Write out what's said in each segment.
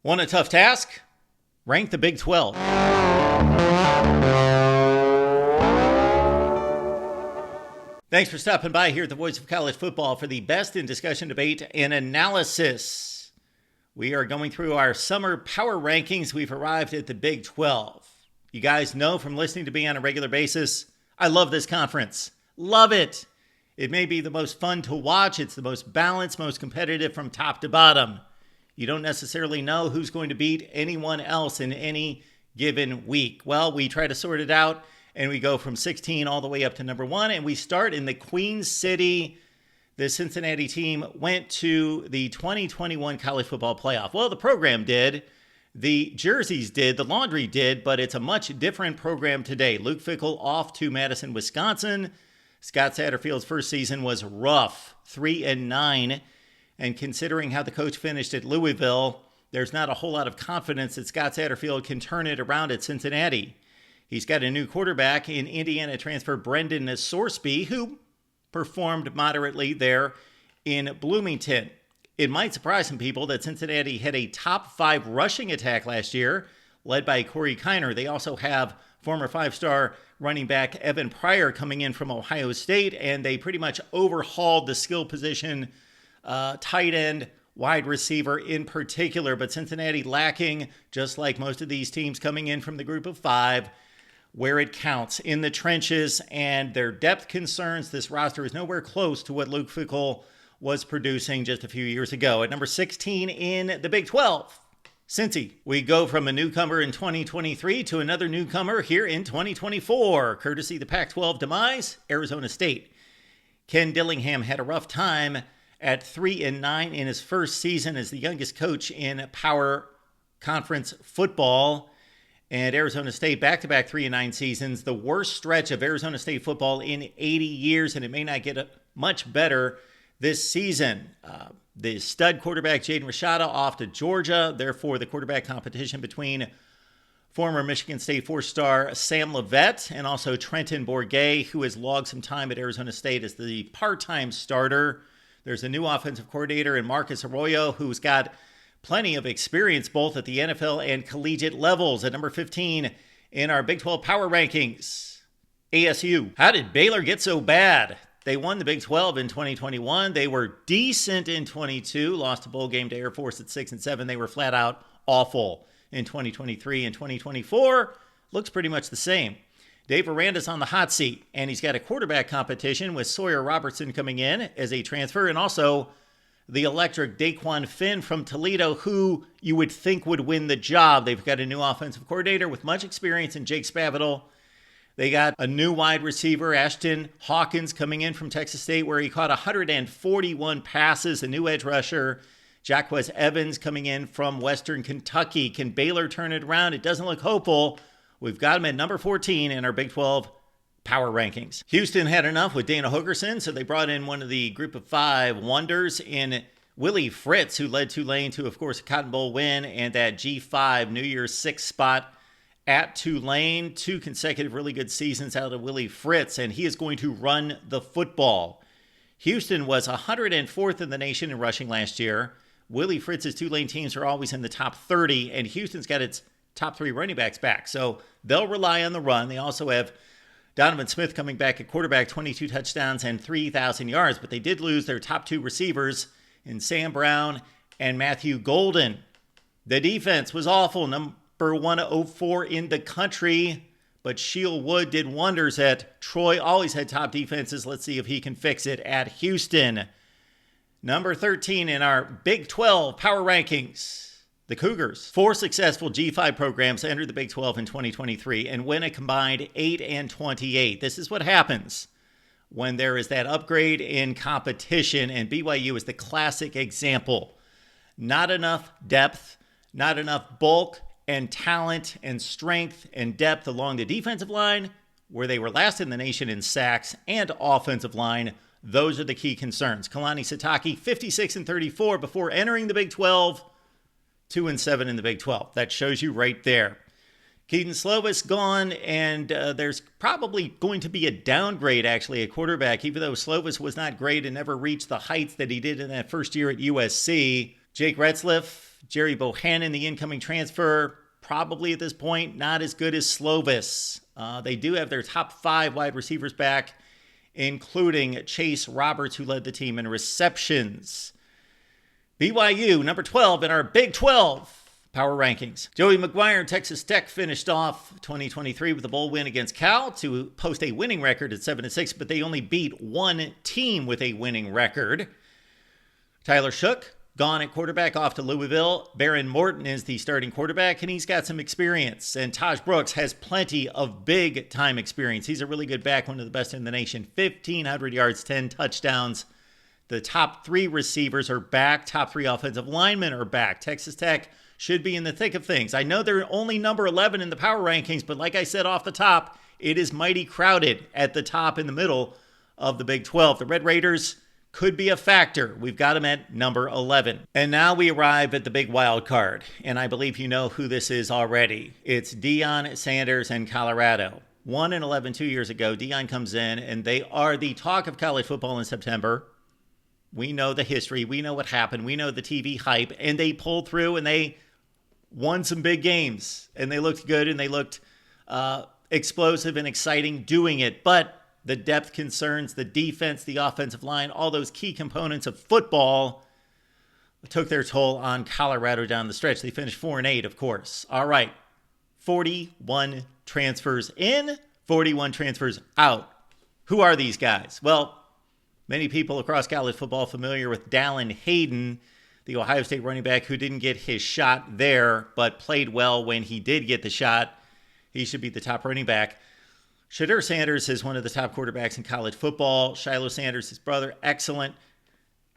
Want a tough task? Rank the Big 12. Thanks for stopping by here at the Voice of College Football for the best in discussion, debate, and analysis. We are going through our summer power rankings. We've arrived at the Big 12. You guys know from listening to me on a regular basis, I love this conference. Love it. It may be the most fun to watch. It's the most balanced, most competitive from top to bottom. You don't necessarily know who's going to beat anyone else in any given week. Well, we try to sort it out, and we go from 16 all the way up to number 1, and we start in the Queen City. The Cincinnati team went to the 2021 College Football Playoff. Well, the program did. The jerseys did. The laundry did, but it's a much different program today. Luke Fickell off to Madison, Wisconsin. Scott Satterfield's first season was rough, 3-9. And considering how the coach finished at Louisville, there's not a whole lot of confidence that Scott Satterfield can turn it around at Cincinnati. He's got a new quarterback in Indiana transfer Brendan Sorsby, who performed moderately there in Bloomington. It might surprise some people that Cincinnati had a top 5 rushing attack last year, led by Corey Kiner. They also have former 5-star running back Evan Pryor coming in from Ohio State, and they pretty much overhauled the skill position tight end, wide receiver in particular, but Cincinnati lacking, just like most of these teams coming in from the group of 5, where it counts in the trenches and their depth concerns. This roster is nowhere close to what Luke Fickell was producing just a few years ago. At number 16 in the Big 12, Cincy. We go from a newcomer in 2023 to another newcomer here in 2024, courtesy the Pac-12 demise, Arizona State. Ken Dillingham had a rough time at 3-9 in his first season as the youngest coach in Power Conference football. And Arizona State back-to-back 3-9 seasons, the worst stretch of Arizona State football in 80 years, and it may not get much better this season. The stud quarterback Jaden Rashada off to Georgia, therefore the quarterback competition between former Michigan State 4-star Sam Levet and also Trenton Bourguet, who has logged some time at Arizona State as the part-time starter. There's a new offensive coordinator in Marcus Arroyo, who's got plenty of experience both at the NFL and collegiate levels. At number 15 in our Big 12 power rankings, ASU. How did Baylor get so bad? They won the Big 12 in 2021. They were decent in 22, lost a bowl game to Air Force at 6-7. They were flat out awful in 2023 and 2024. Looks pretty much the same. Dave Aranda's on the hot seat, and he's got a quarterback competition with Sawyer Robertson coming in as a transfer, and also the electric Daquan Finn from Toledo, who you would think would win the job. They've got a new offensive coordinator with much experience in Jake Spavital. They got a new wide receiver, Ashton Hawkins, coming in from Texas State, where he caught 141 passes, a new edge rusher. Jaquez Evans coming in from Western Kentucky. Can Baylor turn it around? It doesn't look hopeful. We've got him at number 14 in our Big 12 power rankings. Houston had enough with Dana Hogerson, so they brought in one of the group of 5 wonders in Willie Fritz, who led Tulane to, of course, a Cotton Bowl win and that G5 New Year's 6 spot at Tulane. 2 consecutive really good seasons out of Willie Fritz, and he is going to run the football. Houston was 104th in the nation in rushing last year. Willie Fritz's Tulane teams are always in the top 30, and Houston's got its top 3 running backs back. So they'll rely on the run. They also have Donovan Smith coming back at quarterback, 22 touchdowns and 3,000 yards. But they did lose their top 2 receivers in Sam Brown and Matthew Golden. The defense was awful, number 104 in the country. But Sheil Wood did wonders at Troy. Always had top defenses. Let's see if he can fix it at Houston. Number 13 in our Big 12 power rankings, the Cougars. 4 successful G5 programs entered the Big 12 in 2023 and win a combined 8-28. This is what happens when there is that upgrade in competition, and BYU is the classic example. Not enough depth, not enough bulk and talent and strength and depth along the defensive line, where they were last in the nation in sacks, and offensive line. Those are the key concerns. Kalani Sitake, 56-34 before entering the Big 12. 2-7 in the Big 12. That shows you right there. Keaton Slovis gone, and there's probably going to be a downgrade, actually, at quarterback, even though Slovis was not great and never reached the heights that he did in that first year at USC. Jake Retzliff Jerry Bohannon, the incoming transfer, probably at this point not as good as Slovis. They do have their top 5 wide receivers back, including Chase Roberts, who led the team in receptions. BYU, number 12 in our Big 12 power rankings. Joey McGuire and Texas Tech finished off 2023 with a bowl win against Cal to post a winning record at 7-6, but they only beat one team with a winning record. Tyler Shook, gone at quarterback, off to Louisville. Baron Morton is the starting quarterback, and he's got some experience. And Taj Brooks has plenty of big-time experience. He's a really good back, one of the best in the nation. 1,500 yards, 10 touchdowns. The top 3 receivers are back. Top 3 offensive linemen are back. Texas Tech should be in the thick of things. I know they're only number 11 in the power rankings, but like I said off the top, it is mighty crowded at the top in the middle of the Big 12. The Red Raiders could be a factor. We've got them at number 11. And now we arrive at the big wild card. And I believe you know who this is already. It's Deion Sanders and Colorado. 1-11 2 years ago, Deion comes in, and they are the talk of college football in September. We know the history. We know what happened. We know the TV hype. And they pulled through, and they won some big games. And they looked good, and they looked explosive and exciting doing it. But the depth concerns, the defense, the offensive line, all those key components of football took their toll on Colorado down the stretch. They finished 4-8, of course. All right, 41 transfers in, 41 transfers out. Who are these guys? Well, many people across college football familiar with Dallin Hayden, the Ohio State running back who didn't get his shot there, but played well when he did get the shot. He should be the top running back. Shedeur Sanders is one of the top quarterbacks in college football. Shiloh Sanders, his brother, excellent.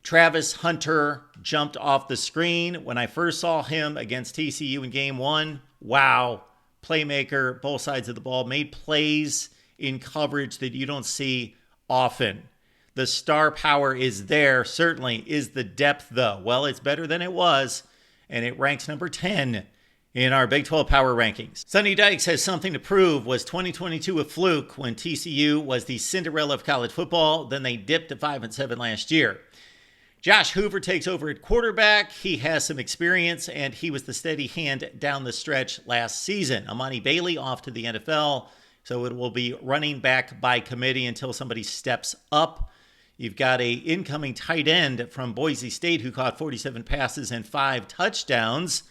Travis Hunter jumped off the screen when I first saw him against TCU in game 1. Wow. Playmaker, both sides of the ball, made plays in coverage that you don't see often. The star power is there, certainly. Is the depth, though? Well, it's better than it was, and it ranks number 10 in our Big 12 power rankings. Sonny Dykes has something to prove. Was 2022 a fluke when TCU was the Cinderella of college football? Then they dipped to 5-7 last year. Josh Hoover takes over at quarterback. He has some experience, and he was the steady hand down the stretch last season. Amani Bailey off to the NFL, so it will be running back by committee until somebody steps up. You've got a incoming tight end from Boise State who caught 47 passes and 5 touchdowns.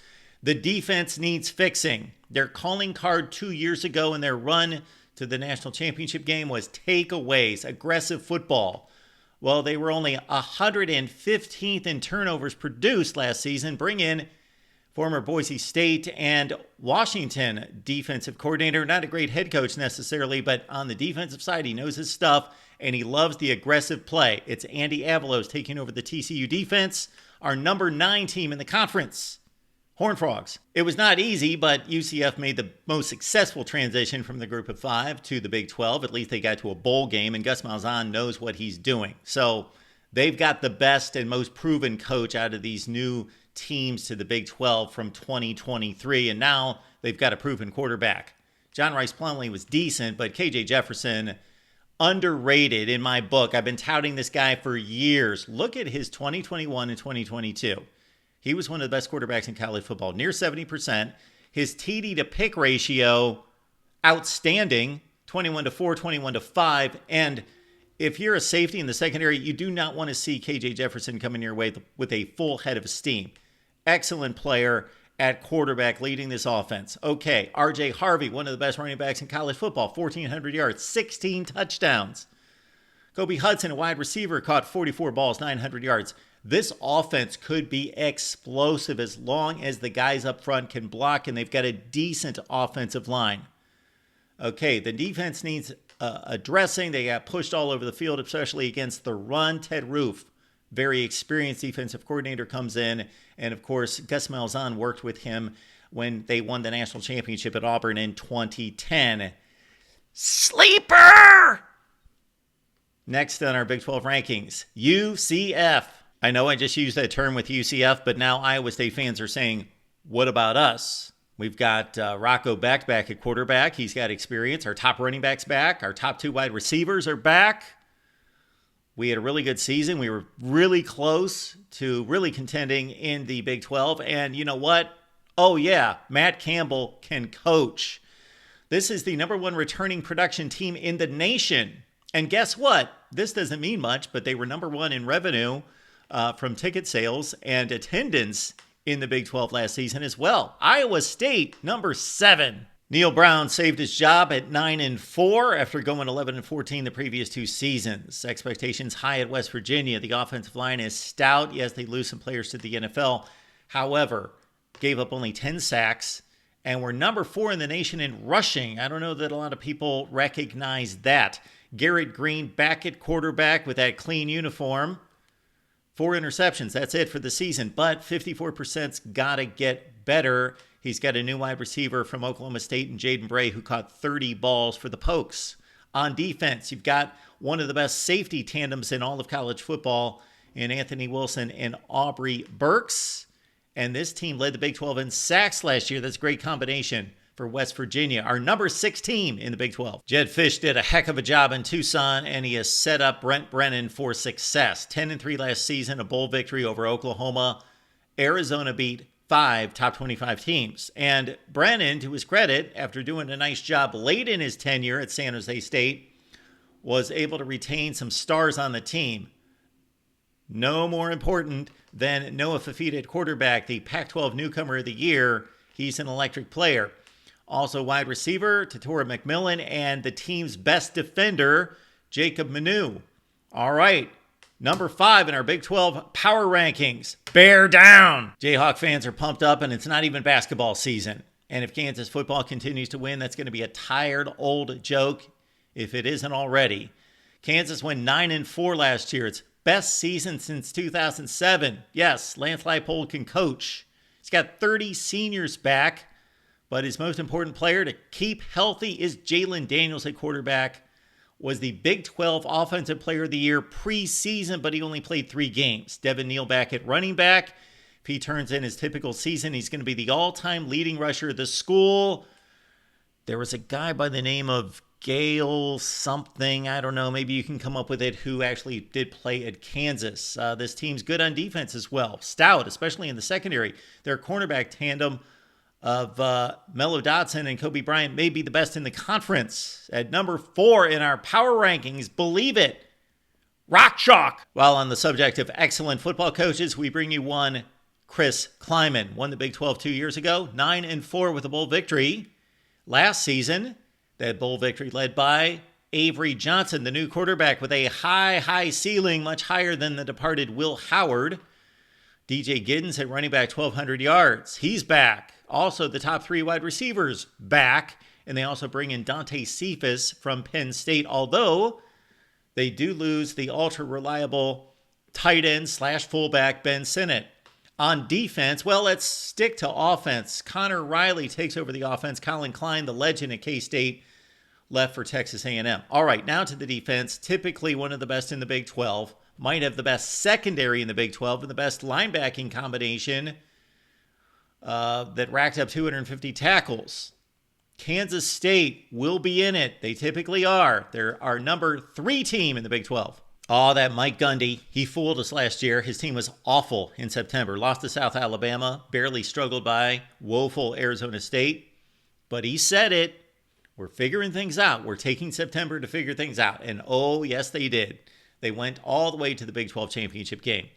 The defense needs fixing. Their calling card 2 years ago in their run to the national championship game was takeaways, aggressive football. Well, they were only 115th in turnovers produced last season. Bring in former Boise State and Washington defensive coordinator. Not a great head coach necessarily, but on the defensive side, he knows his stuff, and he loves the aggressive play. It's Andy Avalos taking over the TCU defense, our number 9 team in the conference. Horned Frogs. It was not easy, but UCF made the most successful transition from the group of 5 to the Big 12. At least they got to a bowl game, and Gus Malzahn knows what he's doing. So they've got the best and most proven coach out of these new teams to the Big 12 from 2023, and now they've got a proven quarterback. John Rice Plumlee was decent, but KJ Jefferson, underrated in my book. I've been touting this guy for years. Look at his 2021 and 2022. He was one of the best quarterbacks in college football, near 70%. His TD to pick ratio, outstanding, 21-4, 21-5. And if you're a safety in the secondary, you do not want to see KJ Jefferson coming your way with a full head of steam. Excellent player at quarterback leading this offense. Okay, RJ Harvey, one of the best running backs in college football, 1,400 yards, 16 touchdowns. Kobe Hudson, a wide receiver, caught 44 balls, 900 yards. This offense could be explosive as long as the guys up front can block and they've got a decent offensive line. Okay, the defense needs addressing. They got pushed all over the field, especially against the run. Ted Roof, very experienced defensive coordinator, comes in. And, of course, Gus Malzahn worked with him when they won the national championship at Auburn in 2010. Sleeper! Next on our Big 12 rankings, UCF. I know I just used that term with UCF, but now Iowa State fans are saying, what about us? We've got Rocco Beck back at quarterback. He's got experience. Our top running back's back. Our top 2 wide receivers are back. We had a really good season. We were really close to really contending in the Big 12. And you know what? Oh, yeah, Matt Campbell can coach. This is the number one returning production team in the nation. And guess what? This doesn't mean much, but they were number one in revenue from ticket sales and attendance in the Big 12 last season as well. Iowa State, number 7. Neil Brown saved his job at 9-4 after going 11-14 the previous 2 seasons. Expectations high at West Virginia. The offensive line is stout. Yes, they lose some players to the NFL. However, gave up only 10 sacks. And we're number 4 in the nation in rushing. I don't know that a lot of people recognize that. Garrett Green back at quarterback with that clean uniform. 4 interceptions. That's it for the season. But 54%'s got to get better. He's got a new wide receiver from Oklahoma State and Jaden Bray who caught 30 balls for the Pokes. On defense, you've got one of the best safety tandems in all of college football in Anthony Wilson and Aubrey Burks. And this team led the Big 12 in sacks last year. That's a great combination for West Virginia, our number 6 team in the Big 12. Jed Fish did a heck of a job in Tucson, and he has set up Brent Brennan for success. 10-3 last season, a bowl victory over Oklahoma. Arizona beat 5 top 25 teams. And Brennan, to his credit, after doing a nice job late in his tenure at San Jose State, was able to retain some stars on the team. No more important than Noah Fafita at quarterback, the Pac-12 newcomer of the year. He's an electric player. Also wide receiver, Tatora McMillan, and the team's best defender, Jacob Manu. All right, number 5 in our Big 12 power rankings. Bear down! Jayhawk fans are pumped up, and it's not even basketball season. And if Kansas football continues to win, that's going to be a tired old joke, if it isn't already. Kansas went 9-4 last year. It's best season since 2007. Yes, Lance Leipold can coach. He's got 30 seniors back, but his most important player to keep healthy is Jalen Daniels at quarterback. Was the Big 12 Offensive Player of the Year preseason, but he only played 3 games. Devin Neal back at running back. If he turns in his typical season, he's going to be the all-time leading rusher of the school. There was a guy by the name of Gale something, I don't know, maybe you can come up with it, who actually did play at Kansas. This team's good on defense as well. Stout, especially in the secondary. Their cornerback tandem of Mello Dotson and Kobe Bryant may be the best in the conference. At number 4 in our power rankings, believe it, Rock Chalk. While on the subject of excellent football coaches, we bring you one, Chris Kleiman. Won the Big 12 2 years ago, 9-4 with a bowl victory. Last season, that bowl victory led by Avery Johnson, the new quarterback with a high ceiling, much higher than the departed Will Howard. DJ Giddens at running back, 1,200 yards. He's back. Also, the top 3 wide receivers back. And they also bring in Dante Cephas from Penn State, although they do lose the ultra-reliable tight end / fullback Ben Sinnott. On defense, well, let's stick to offense. Connor Riley takes over the offense. Colin Klein, the legend at K-State, left for Texas A&M. All right, now to the defense. Typically one of the best in the Big 12. Might have the best secondary in the Big 12 and the best linebacking combination that racked up 250 tackles. Kansas State will be in it. They typically are. They're our number 3 team in the Big 12. Oh, that Mike Gundy. He fooled us last year. His team was awful in September. Lost to South Alabama. Barely struggled by woeful Arizona State. But he said it. We're figuring things out. We're taking September to figure things out. And oh, yes, they did. They went all the way to the Big 12 championship game.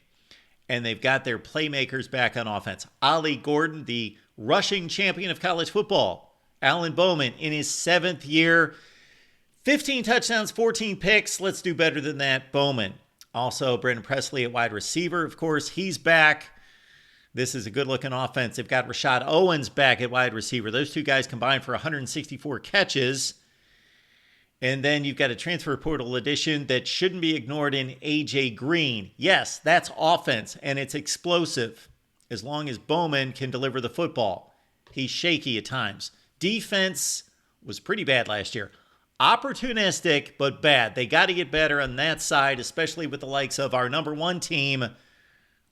And they've got their playmakers back on offense. Ollie Gordon, the rushing champion of college football. Alan Bowman in his 7th year. 15 touchdowns, 14 picks. Let's do better than that, Bowman. Also, Brendan Presley at wide receiver. Of course, he's back. This is a good-looking offense. They've got Rashad Owens back at wide receiver. Those 2 guys combined for 164 catches. And then you've got a transfer portal addition that shouldn't be ignored in A.J. Green. Yes, that's offense, and it's explosive as long as Bowman can deliver the football. He's shaky at times. Defense was pretty bad last year. Opportunistic, but bad. They got to get better on that side, especially with the likes of our number 1 team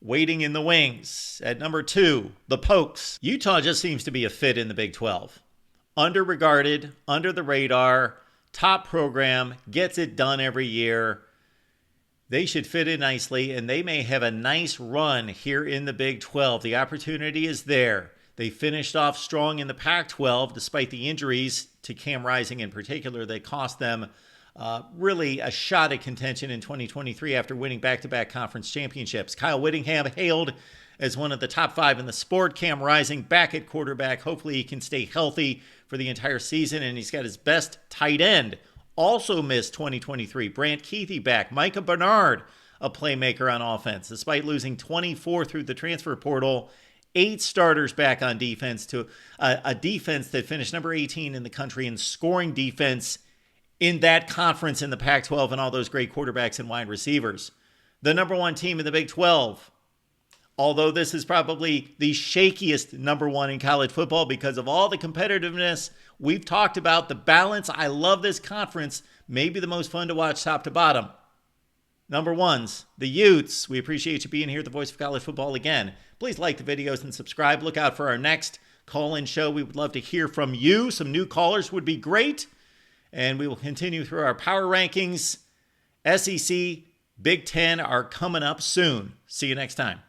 waiting in the wings. At number 2, the Pokes. Utah just seems to be a fit in the Big 12. Underregarded, under the radar, top program, gets it done every year. they should fit in nicely, and they may have a nice run here in the Big 12. The opportunity is there. They finished off strong in the Pac-12 despite the injuries to Cam Rising in particular that cost them really a shot at contention in 2023 after winning back-to-back conference championships. Kyle Whittingham hailed as one of the top 5 in the sport. Cam Rising back at quarterback. Hopefully he can stay healthy for the entire season, and he's got his best tight end. Also missed 2023. Brant Keithy back. Micah Bernard, a playmaker on offense. Despite losing 24 through the transfer portal, 8 starters back on defense to a defense that finished number 18 in the country in scoring defense in that conference in the Pac-12, and all those great quarterbacks and wide receivers. The number 1 team in the Big 12. Although this is probably the shakiest number 1 in college football because of all the competitiveness we've talked about, the balance. I love this conference. Maybe the most fun to watch top to bottom. Number 1s, the Utes. We appreciate you being here at the Voice of College Football again. Please like the videos and subscribe. Look out for our next call-in show. We would love to hear from you. Some new callers would be great. And we will continue through our power rankings. SEC, Big Ten are coming up soon. See you next time.